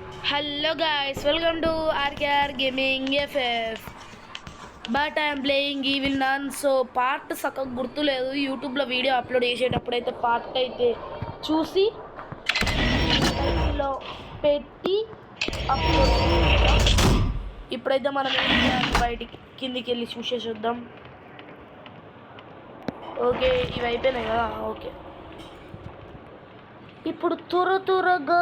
Hello guys, welcome to RKR Gaming FF. But I am playing Evil Nun. So part సగం గుర్తులేదు. యూట్యూబ్లో video upload చేసేటప్పుడు అయితే part అయితే చూసి లో పెట్టి అప్లోడ్ చేద్దాం. ఇప్పుడైతే మనం బయటికి కిందికి వెళ్ళి చూసేద్దాం. ఓకే, ఇవి అయిపోయినాయి కదా. ఓకే, ఇప్పుడు త్వరగా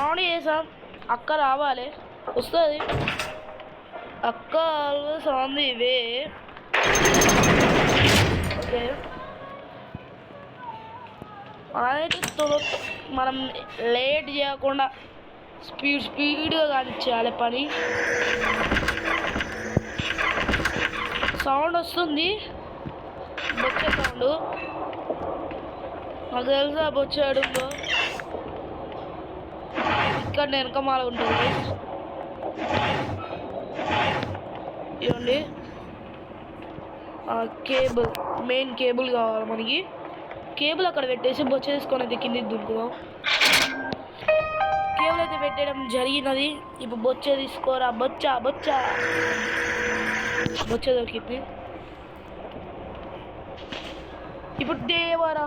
ఆన్ చేసాం. అక్క రావాలి, వస్తుంది అక్క. Always on the way. Okay, మనం లేట్ చేయకుండా స్పీడ్గా కానిచ్చేయాలి పని. సౌండ్ వస్తుంది, బొచ్చే సౌండ్. నాకు తెలుసా బొచ్చాడుందో. ఇక్కడ వెనకమాల ఉంటుంది. ఇవ్వండి, కేబుల్, మెయిన్ కేబుల్ కావాలి మనకి. కేబుల్ అక్కడ పెట్టేసి బొచ్చ తీసుకొని అయితే కింది దుంకుదాం. కేబుల్ అయితే పెట్టడం జరిగినది. ఇప్పుడు బొచ్చ తీసుకోరా. బొచ్చ దొరికింది. ఇప్పుడు దేవరా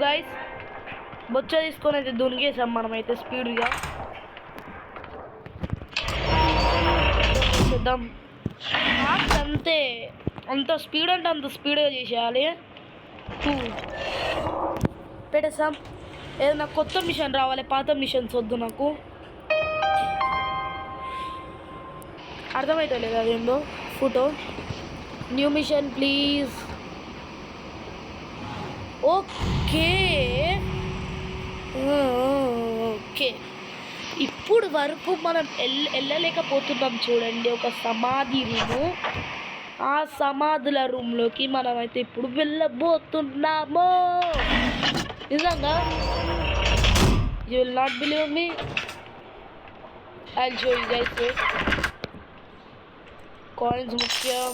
గైస్, బొచ్చ తీసుకొని అయితే దునిగేసాం మనమైతే స్పీడ్గా. చేద్దాం అంతే. అంత స్పీడ్ అంటే అంత స్పీడ్గా చేసేయాలి. పెట్టేసాం. ఏదైనా కొత్త మిషన్ రావాలి, పాత మిషన్స్ వద్దు నాకు. అర్థమైతే లేదు అదేందో. ఫోటో న్యూ మిషన్ ప్లీజ్. ఓకే ఓకే, ఇప్పుడు వరకు మనం వెళ్ళలేకపోతున్నాం చూడండి. ఒక సమాధి రూము. ఆ సమాధుల రూమ్లోకి మనమైతే ఇప్పుడు వెళ్ళబోతున్నాము. నిజంగా you will not believe me. I will show you guys. Coins ముఖ్యం.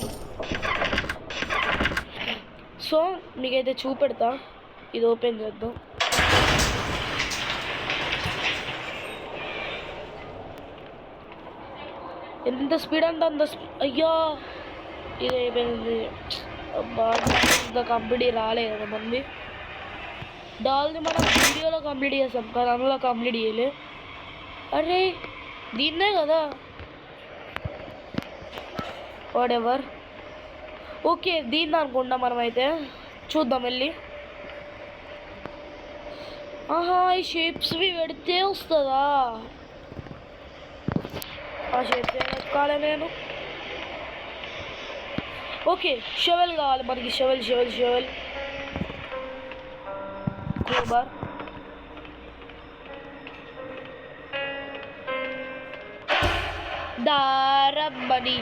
సో మీకైతే చూపెడతా. ఇది ఓపెన్ చేద్దాం. ఎంత స్పీడ్ అంటే అంత అయ్యో, ఇది అయిపోయింది. బాగా కంప్లీట్ రాలేదు కదా మంది. డాల్ని మనం వీడియోలో కంప్లీట్ చేస్తాం కానీ అందులో కంప్లీట్ చేయలే. అరే దీన్నే కదా. వాటెవర్. ఓకే, దీన్ని అనుకుంటాం మనమైతే. చూద్దాం వెళ్ళి. ఆహా, ఈ షేప్స్వి పెడితే వస్తుందా? ఆ షేప్స్ ఎక్కాలి నేను. ఓకే, షవెల్ కావాలి మనకి. Shovel crowbar. రమ్మని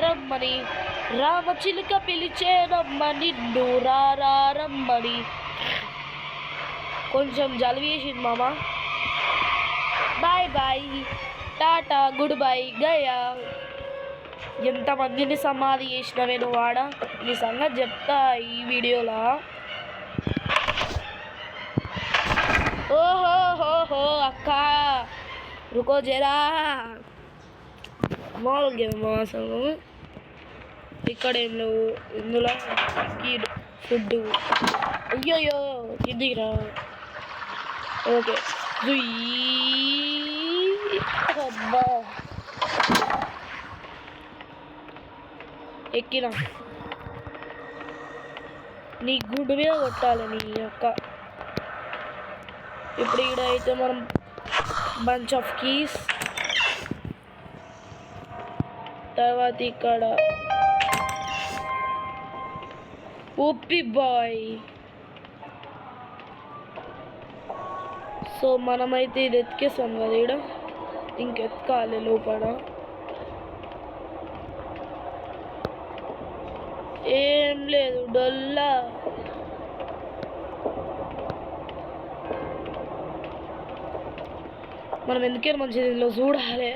రమ్మని రామచిలుక పిలిచేనమ్మని రమ్మని. కొంచెం జలుబు చేసింది మామ. బాయ్ బాయ్, టాటా, గుడ్ బై, గయా. ఎంతమందిని సమాధి చేసినవే నువ్వు వాడ. ఈ సంగతి చెప్తా ఈ వీడియోలో. ఓహో అక్క, రుకో జరా. మామూలు గేమ్ అసలు. ఇక్కడ ఏం లేవు ఇందులో. ఫుడ్. అయ్యోయ్యో, కిందికిరా. ఓకే, అబ్బా ఎక్కినా. నీ గుడ్డు మీద కొట్టాలి నీ యొక్క. ఇప్పుడు ఇక్కడ అయితే మనం బంచ్ ఆఫ్ కీస్. తర్వాత ఇక్కడ ఓపి బాయ్. సో మనమైతే ఇది ఎత్తికేసాం కదా. ఇక్కడ ఇంకెత్తుకాలి లోపల. ఏం లేదు, డొల్లా. మనం ఎందుకైనా మంచిది ఇందులో చూడాలి.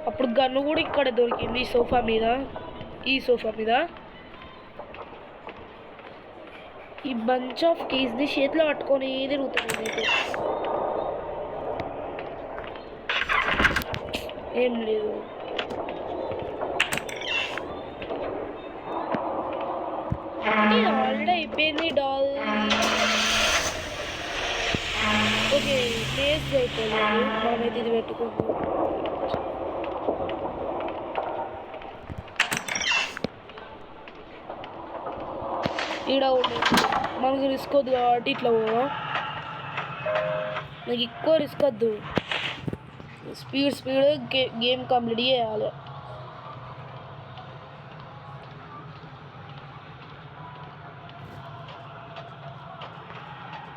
అప్పుడు గన్ను కూడా ఇక్కడ దొరికింది ఈ సోఫా మీద. ఈ బంచ్ ఆఫ్ కీస్ని చేతిలో పట్టుకొని తిరుగుతుంది నేనైతే. ఏం లేదు. ఆల్రెడీ అయిపోయింది డాల్. ఓకే ప్లేస్ అయిపోలేదు, మనమైతే ఇది పెట్టుకుందాం. ఈడ మనకు రిస్క్ వద్దు కాబట్టి ఇట్లా పోవా. నాకు ఎక్కువ రిస్క్ వద్దు, స్పీడ్ గేమ్ కంప్లీట్ చేయాలి.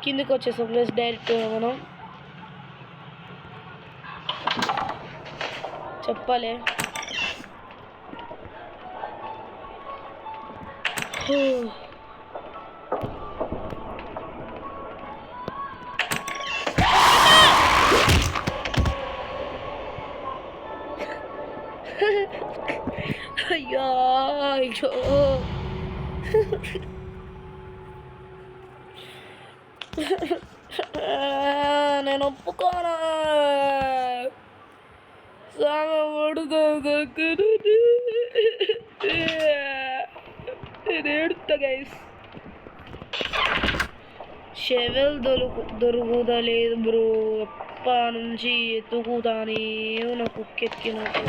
కిందకి వచ్చేసాం ప్లస్ డైరెక్ట్ మనం చెప్పాలి. అయ్యో అయ్యో నేను ఒప్పుకోనా. నేను ఏడుస్తా గైస్. Shovel దొరుకుతలేదు bro. ఎప్ప నుంచి ఎత్తుకుతానే నాకు కుక్కెక్కినట్టు.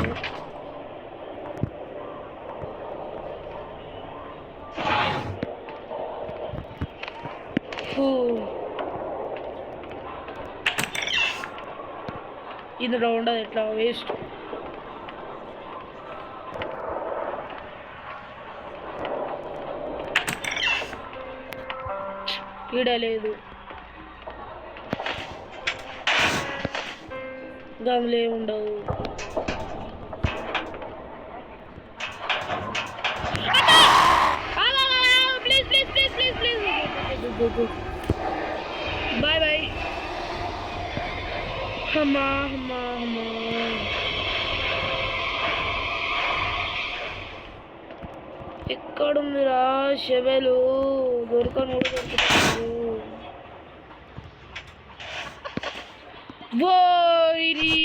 ఇందులో ఉండదు ఎట్లా వేస్ట్. ఈడ లేదు, గమలే ఉండవు. Bye bye. అమ్మా అమ్మా అమ్మా ఎక్కడుందిరా షెవెలు? దొరకను కూడా దొరుకుతాడు. ఓరి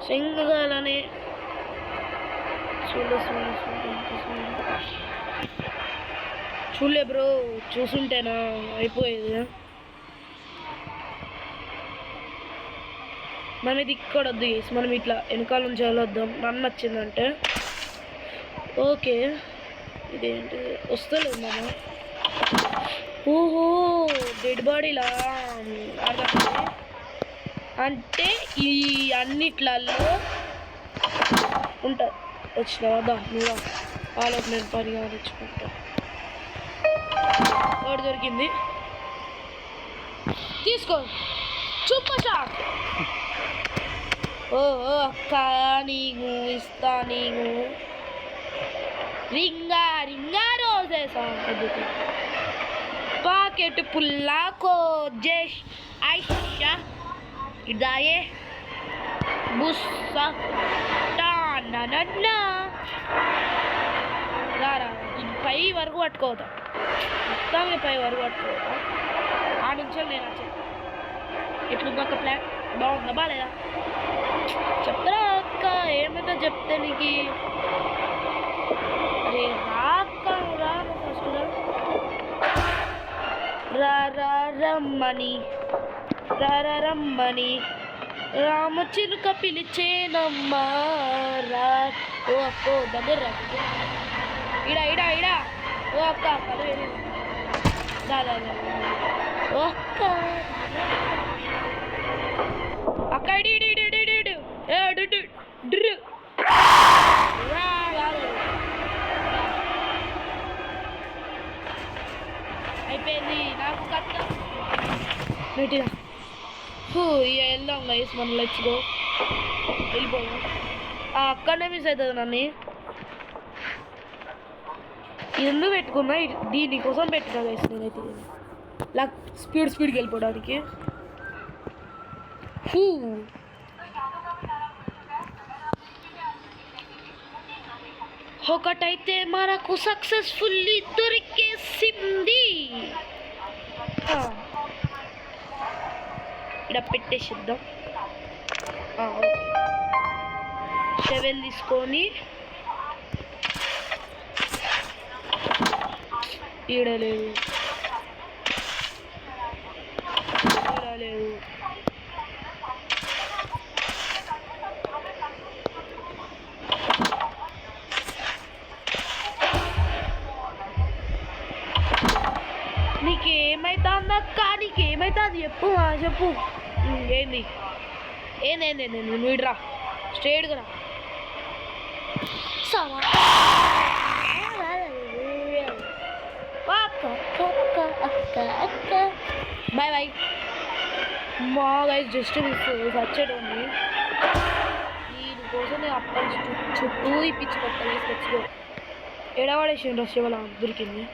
సింగగాలని చూడలే బ్రో. చూసుంటేనా అయిపోయేది. మనం ఇది ఇక్కడ వద్దు చేసి మనం ఇట్లా వెనకాల నుంచి వెళ్ళొద్దాం. నన్ను నచ్చిందంటే ఓకే. ఇదేంటి వస్తలేదు మనం. ఓహో డెడ్ బాడీలా అర్థం. అంటే ఈ అన్నిట్లలో ఉంటుంది. వచ్చినావా? దా నువ్వా వాళ్ళకి నేను పనిగా తెచ్చుకుంటా. వాడు దొరికింది, తీసుకో. Super shot. ఓ అక్క నీకు ఇస్తా. నీకు రింగా రింగా రోజే సాంగ్. పాకెట్ పుల్లాకో జేష్ ఐషా ఇదాయే బుస్సా టానా రారా. పై వరకు పట్టుకోవద్దా, మొత్తాన్ని పై వరకు పట్టుకోవద్దా. ఆ నుంచి నేను వచ్చాను. ఎట్లుంది ఒక ప్లాన్? బాగుందా బాగాలేదా? చెప్తారా అక్క? ఏమైతే చెప్తే నీకు. అరే రా అక్క, రా ఫస్ట్ రమ్మని రమ్మని రామచిలుక పిలిచేనమ్మా రా. ఓ అక్క దగ్గర రా. ఇడా ఇడా ఇడా. ఓ అక్క అక్క దాదా ఓ అక్క అక్క ఇడి ఇడి ఇడి ఇడి ఇడి అయిపోయింది నాకు కట్ట పెట్టినా. వెళ్దాం గైస్ మనం. Let's go. వెళ్ళిపోయాం. అక్కడనే మిస్ అవుతుంది నన్ను. ఎందుకు పెట్టుకున్నా? దీనికోసం పెట్టినా గైస్ నేనైతే. లైక్ స్పీడ్కి వెళ్ళిపోవడానికి. ఒకటైతే మనకు సక్సెస్ఫుల్లీ దొరికేసింది. ఇక్కడ పెట్టేసిద్దాం. ఓకే, షెవెల్ తీసుకొని ఈడలేదు నీకేమైతుందక్క? నీకేమైతుంది చెప్పు, చెప్పు. ఏంది ఏంది మీడ్రా, స్ట్రేట్గా రా. Bye bye. మా గైస్ జస్ట్ వచ్చేటండి దీనికోసం నేను అప్పటి చుట్టూ ఇప్పించి కొత్తగా తెచ్చుకో. ఎడవాడేసి రష్ వల్ల దొరికింది.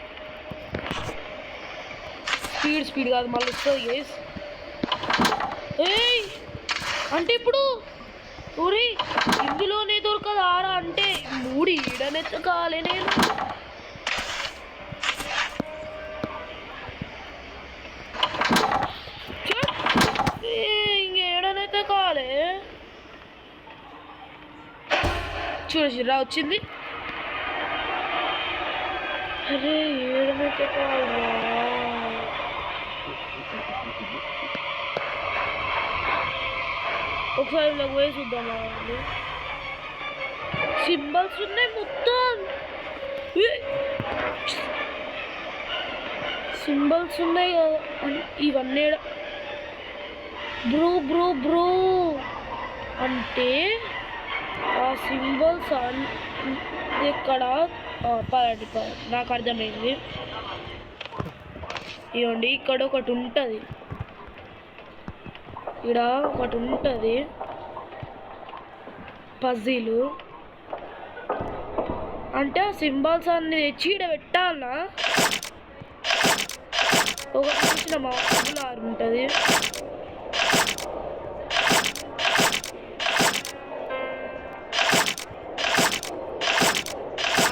స్పీడ్ కాదు మళ్ళీ వస్తుంది గైస్. ఏయ్ అంటే ఇప్పుడు ఊరి ఇందులోనే దొరకదు ఆరా అంటే మూడు ఈడనెత్తకాలే నేను. ఇంకేడనెత్తకాలే. చూడరా వచ్చింది. అరే ఏడనెత్తకాలరా. ఒకసారి ఇలా పోయి చూద్దామా? సింబల్స్ ఉన్నాయి మొత్తం, సింబల్స్ ఉన్నాయి కదా ఇవన్నీ. బ్రో అంటే ఆ సింబల్స్ ఎక్కడ? పదండి నాకు అర్థమైంది. ఇవ్వండి ఇక్కడ ఒకటి ఉంటుంది, ఇక్కడ ఒకటి ఉంటుంది పజిల్. అంటే ఆ సింబల్స్ అన్ని తెచ్చి ఇక్కడ పెట్టాలనా? ఒకటి చూసిన మార్ ఉంటుంది.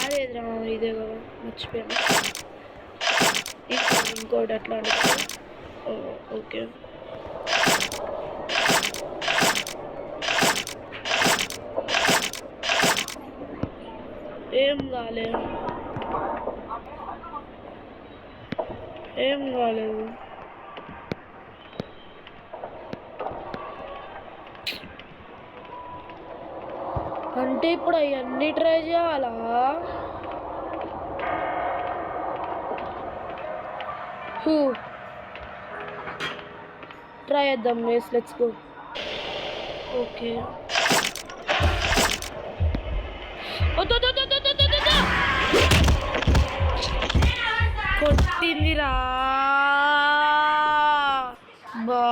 అదేదిరా ఇదే కదా, మర్చిపోయాను. ఇంకోటి అట్లా ఓకే. ఏం కాలేదు. అంటే ఇప్పుడు అవన్నీ ట్రై చేయాలా? ట్రై చేద్దాం గైస్, లెట్స్ గో. ఓకే కొట్టిందిరా బా.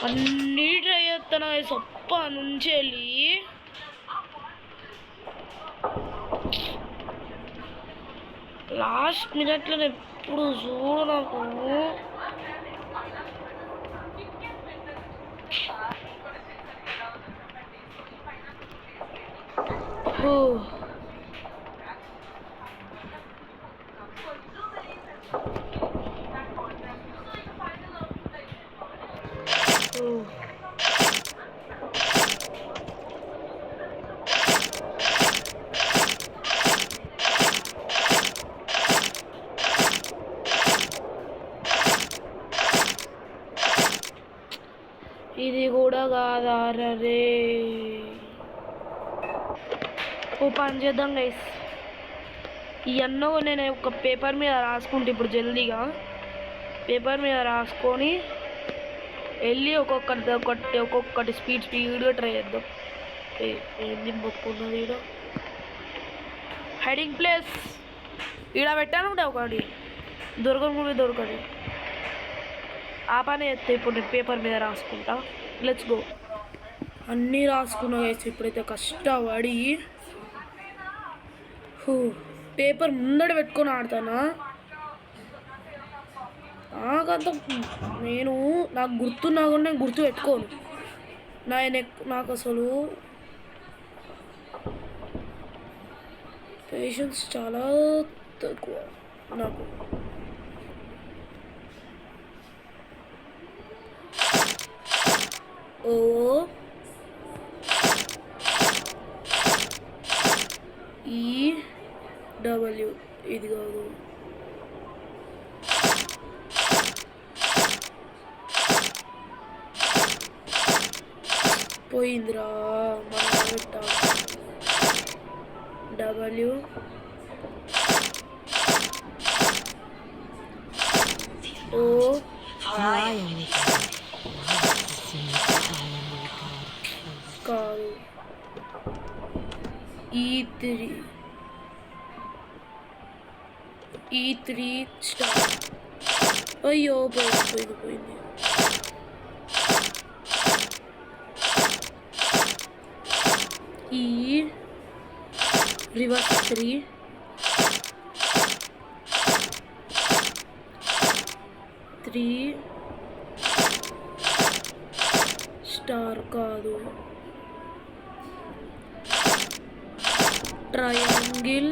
అన్నీ ట్రై చేస్తాను సొప్ప నుంచి వెళ్ళి. లాస్ట్ మినిట్లో ఎప్పుడు చూడు నాకు. ఇది కూడా కాదారే. ఓ పని చేద్దాం గైస్, ఇవన్నో నేను ఒక పేపర్ మీద రాసుకుంటే ఇప్పుడు జల్దీగా పేపర్ మీద రాసుకొని వెళ్ళి ఒక్కొక్కటి స్పీడ్గా ట్రై చేద్దాం. ఏంది మొక్కున్నది ఈడ హైడింగ్ ప్లేస్ ఈడ పెట్టాను ఉంటే ఒకటి దొరకదు. ఆ పని చేస్తే ఇప్పుడు నేను పేపర్ మీద రాసుకుంటా. Let's go. అన్నీ రాసుకున్నా వేసి ఇప్పుడైతే కష్టపడి పేపర్ ముందడ పెట్టుకొని ఆడతానా. నాకంత నాకు గుర్తున్నా కూడా నేను గుర్తు పెట్టుకోను. నాకు అసలు పేషెన్స్ చాలా తక్కువ నాకు. ఓ ఈ డబ్ల్యూ ఇది కాదు. పోయిందిరా మనం పెట్టా. డబ్ల్యూ ఓ కాదు. E3 star. అయ్యో పోయింది. ఈ రివర్స్ 3 స్టార్ కాదు. ట్రయాంగిల్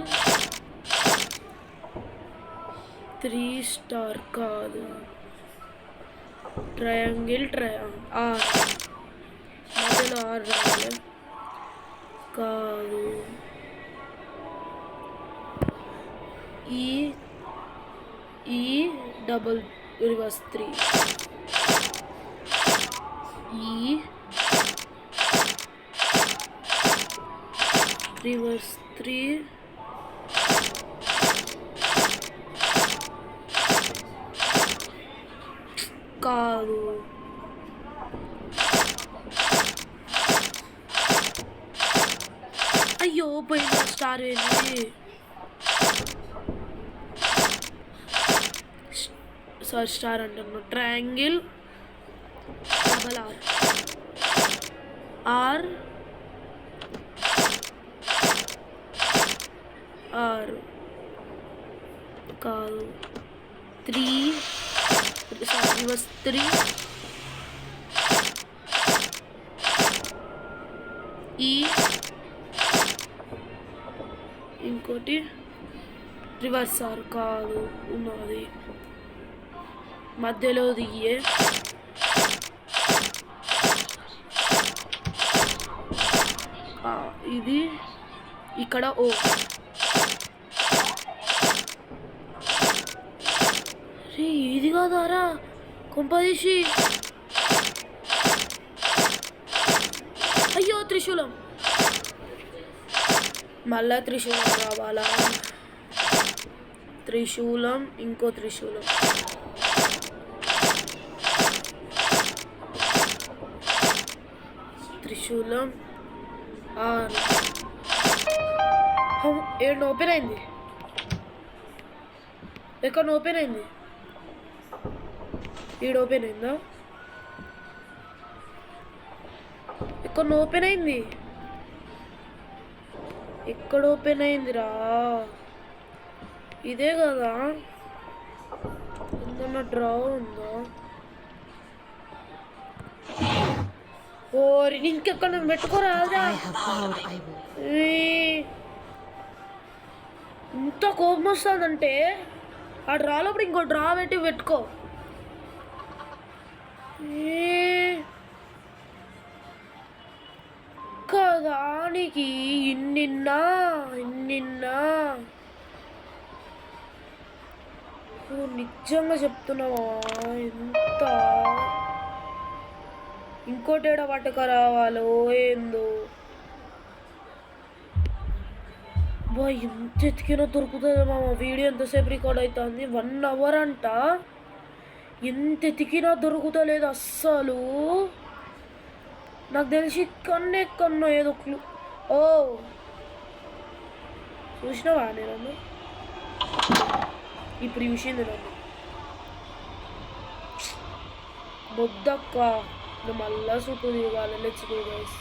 3 స్టార్ కాదు. ట్రయాంగిల్ ఆర్ మధ్యలో ఆర్ రావాలి కాదు. ఈ డబుల్ రివర్స్ 3 ఈ రివర్స్ 3 కాదు. అయ్యో పోయింది. స్టార్ ఏంటి? స్టార్ అంటున్నా. ట్రయాంగిల్ డబల్ ఆర్ కాదు. 3 రివర్స్ 3 ఈ ఇంకోటి రివర్స్ ఆర్ కాదు. ఉన్నది మధ్యలో దిగే. ఇది ఇక్కడ ఓ. ఇది కాదారా కొంపదీసి. అయ్యో త్రిశూలం. మళ్ళా త్రిశూలం కావాలా? త్రిశూలం ఇంకో త్రిశూలం. త్రిశూలం ఏడు ఓపెన్ అయింది. ఎక్కడ ఓపెన్ అయింది? ఈడ ఓపెన్ అయిందా? ఎక్కడ ఓపెన్ అయింది? ఎక్కడ ఓపెన్ అయిందిరా? ఇదే కదా. ఏదన్నా డ్రా ఉందా? ఓరి ఇంకెక్కడ పెట్టుకోరాదా? ఇంత కోపం వస్తుందంటే ఆ డ్రా లోపల ఇంకో డ్రా పెట్టుకో. దానికి ఇన్నిన్నా నిజంగా చెప్తున్నావా? ఎంత ఇంకోటి ఏడా పట్టుక రావాలో ఏందో. బా ఎంత ఎతికినా దొరుకుతుంది మామ. వీడియో ఎంతసేపు రికార్డ్ అవుతుంది? 1 అవర్ అంట. ఎంత ఎతికినా దొరుకుతలేదు అస్సలు. నాకు తెలిసి కన్నో ఏదో క్లూ. ఓ చూసినావా? నేను ఇప్పుడు చూసింది నన్ను. బొద్దక్క మళ్ళా చుట్టూ తిరగాలి. Let's go guys.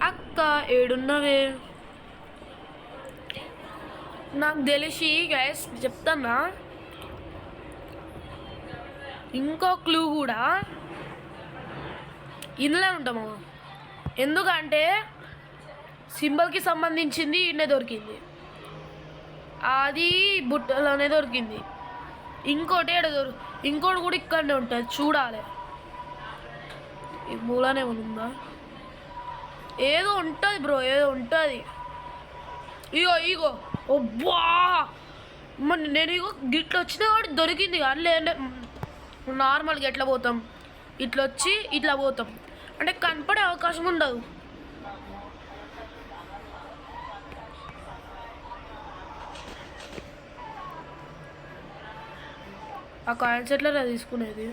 అక్క ఏడున్నవే? నాకు తెలిసి గైస్ చెప్తానా, ఇంకో క్లూ కూడా ఇందులో ఉంటాము. ఎందుకంటే సింబల్కి సంబంధించింది ఇన్నే దొరికింది, అది బుట్టలోనే దొరికింది. ఇంకోటి ఇంకోటి కూడా ఇక్కడనే ఉంటుంది, చూడాలి. ఈ మూలనే ఉందా? ఏదో ఉంటుంది బ్రో, ఏదో ఉంటుంది. ఇగో ఇగో ఒబ్బా, నేను ఇగో గిట్ల వచ్చిన వాడు దొరికింది. కానీ నార్మల్గా ఎట్లా పోతాం, ఇట్లా వచ్చి ఇట్లా పోతాం అంటే కనపడే అవకాశం ఉండదు. ఆ కాయిన్స్ ఎట్లా తీసుకునేది?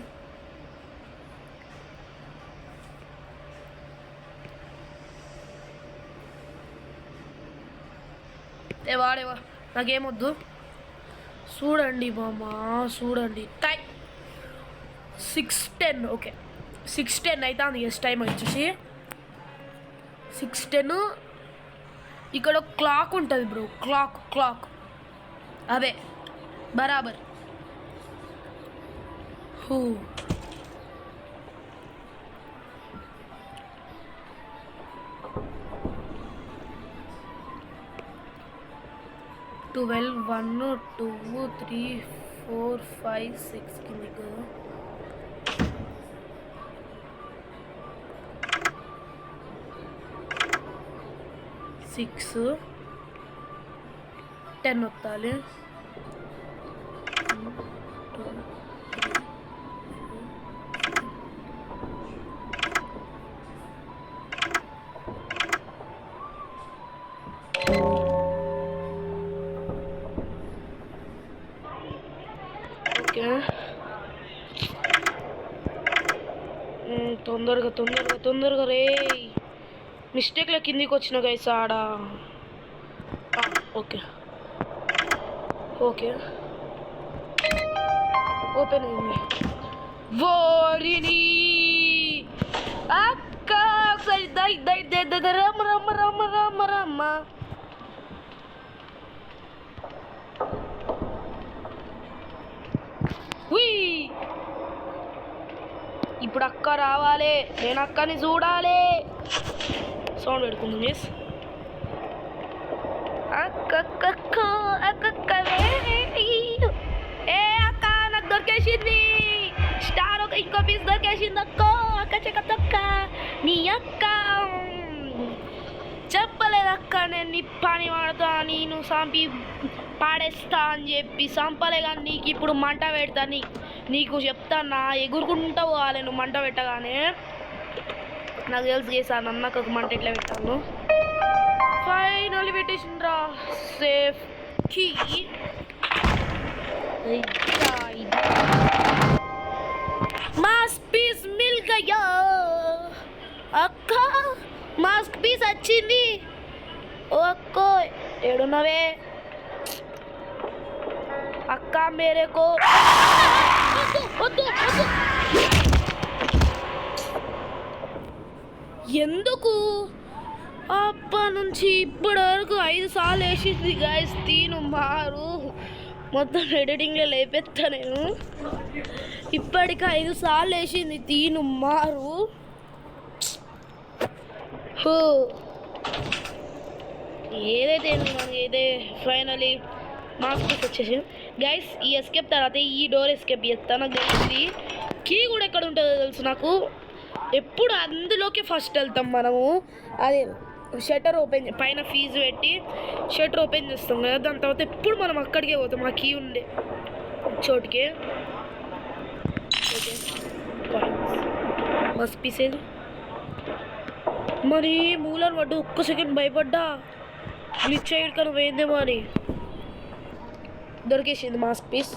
వాడేవా, నాకేమొద్దు. చూడండి మామ, చూడండి. 6:10. ఓకే 6:10 అవుతుంది. ఎస్ టైం వచ్చేసి 6:10. ఇక్కడ క్లాక్ ఉంటుంది బ్రో, క్లాక్ అదే బరాబర్. 12, 1, 2, 3, 4, 5, 6 కిందికి కదా. సిక్స్ 10 వస్తాలి. తొందరగా రే. మిస్టేక్లో కిందికి వచ్చిన గైస్ ఆడ. ఓకే ఓపెన్ అయింది. ఓరిని అక్క ఒకసారి రమ్మ. ఇప్పుడు అక్క రావాలి, నేను అక్కని చూడాలి. సౌండ్ పెడుతుంది మిస్. ఏ అక్క నాకు దొరికేసింది స్టార్. ఇంకో పీస్ దొరికేసింది అక్క చెక్క నీ అక్క. చెప్పలేదు అక్క నేను నీ పని వాడతా, నేను సంపి పాడేస్తా అని చెప్పి. సంపలే కానీ నీకు ఇప్పుడు మంట పెడతా. నీకు చెప్తానా, ఎగురుకుంటా పోవాలి నువ్వు మంట పెట్టగానే. నాకు తెలుసు చేశాను అన్నకు మంట ఎట్లా పెట్టాను. ఫైనల్ పెట్టేసిండ్రా సేఫ్ కీ. మాస్క్ పీస్ మిల్ గయా అక్క, మాస్క్ పీస్ వచ్చింది. ఓ అక్క ఏడున్నవే అక్క? మేరేకో ఎందుకు అప్పటి నుంచి ఇప్పటి వరకు 5 సార్లు వేసింది గాయస్. తీను మారు మొత్తం ఎడిటింగ్లో లేపెత్తా నేను. ఇప్పటికి 5 సార్లు వేసింది తీను మారు. ఏదైతే మనకి ఫైనలీ మాస్క్ వచ్చేసి గైస్. ఈ ఎస్కేప్ తర్వాత ఈ డోర్ ఎస్కేప్ చేస్తాను. నాకు తెలిసింది కీ కూడా ఎక్కడ ఉంటుందో తెలుసు నాకు. ఎప్పుడు అందులోకి ఫస్ట్ వెళ్తాం మనము. అదే షట్టర్ ఓపెన్, పైన ఫీజు పెట్టి షట్టర్ ఓపెన్ చేస్తాం కదా, దాని తర్వాత ఎప్పుడు మనం అక్కడికే పోతాం ఆ కీ ఉండే చోటుకే. ఓకే మస్తు పీసేది. మరి మూలను పడ్డు, ఒక్క సెకండ్ భయపడ్డా గ్లిచ్ అయ్యడికను పోయిందేమో అని. దొరికేసింది మాస్క్ పీస్.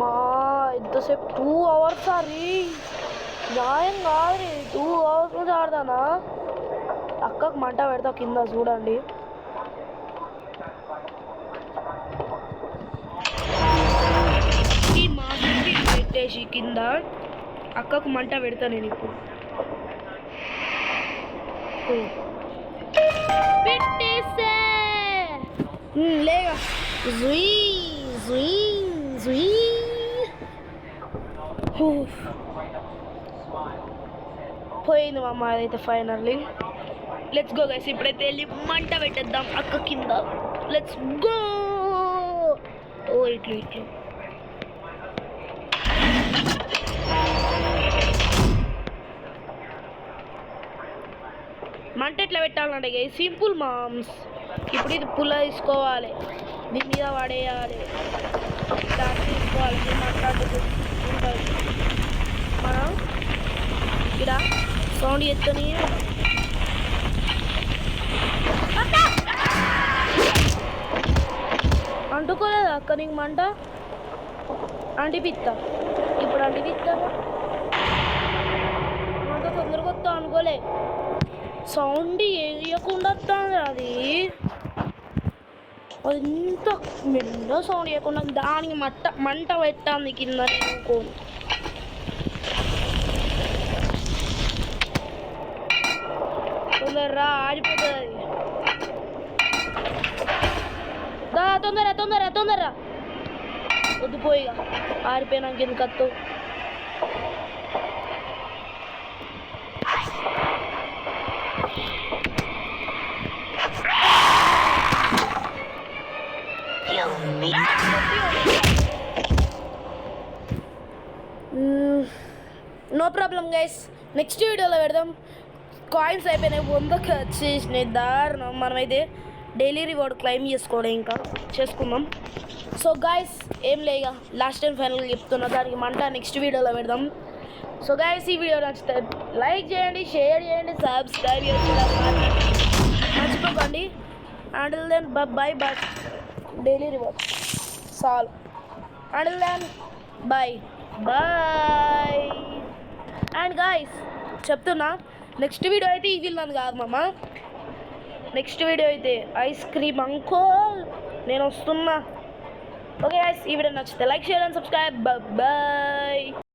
మా ఎంతసేపు 2 hours అది న్యాయం కాదు. 2 hours నుంచి ఆడదానా? అక్కకు మంట పెడతా కింద చూడండి. ఈ మాస్క్ పెట్టేసి కింద అక్కకు మంట పెడతా నేను ఇప్పుడు. లేగా జుయ్ జుయ్ జుయ్. పోయింది మా అమ్మ అదైతే ఫైనల్లీ. లెట్స్ గో గైస్, ఇప్పుడైతే వెళ్ళి మంట పెట్టేద్దాం అక్క కింద. Let's go. ఓ ఇట్లు ఇట్లు మంట ఎట్లా పెట్టాలంటే గైస్ సింపుల్ మామ్స్. ఇప్పుడు ఇది పుల్ల తీసుకోవాలి, దీని మీద పడేయాలి, తీసుకోవాలి. మాట్లాడుతూ ఉంటుంది మనం ఇక్కడ సౌండ్ ఎత్తుని అంటుకోలేదు అక్క నీకు మంట. అంటిపిత్తా ఇప్పుడు, అంటిపిత్తా మంట తొందరగా వస్తా అనుకోలే. సౌండ్ వేయకుండా వస్తుంది అది ఇంత మెండ సౌండ్ వేయకుండా దానికి మంట పెట్టాంది కింద. అనుకో తొందరరా ఆడిపోతుంది. తొందర తొందర తొందర వద్దుపోయిగా ఆరిపోయినాక ఎందుకు అత్తు. నో ప్రాబ్లం గైస్, నెక్స్ట్ వీడియోలో పెడదాం. కాయిన్స్ అయిపోయినాయి, 100కి వచ్చేసినాయి దారుణం. మనమైతే డైలీ రివార్డ్ క్లైమ్ చేసుకోవడం ఇంకా చేసుకుందాం. సో గాయస్ ఏం లేక లాస్ట్ టైం ఫైనల్గా చెప్తున్నా, దానికి మంట నెక్స్ట్ వీడియోలో పెడదాం. సో గాయస్ ఈ వీడియో నచ్చితే లైక్ చేయండి, షేర్ చేయండి, సబ్స్క్రైబ్ చేయండి, మర్చిపోకండి. Until then bye bye. Daily reward solve. Until then bye bye. And guys చెప్తున్నా, నెక్స్ట్ వీడియో అయితే ఈ విలన్ కాదు మామ. నెక్స్ట్ వీడియో అయితే ఐస్ క్రీమ్ అంకోల్ నేను వస్తున్నా. ఓకే గాయస్ ఈ వీడియో నచ్చితే like share and subscribe. Bye.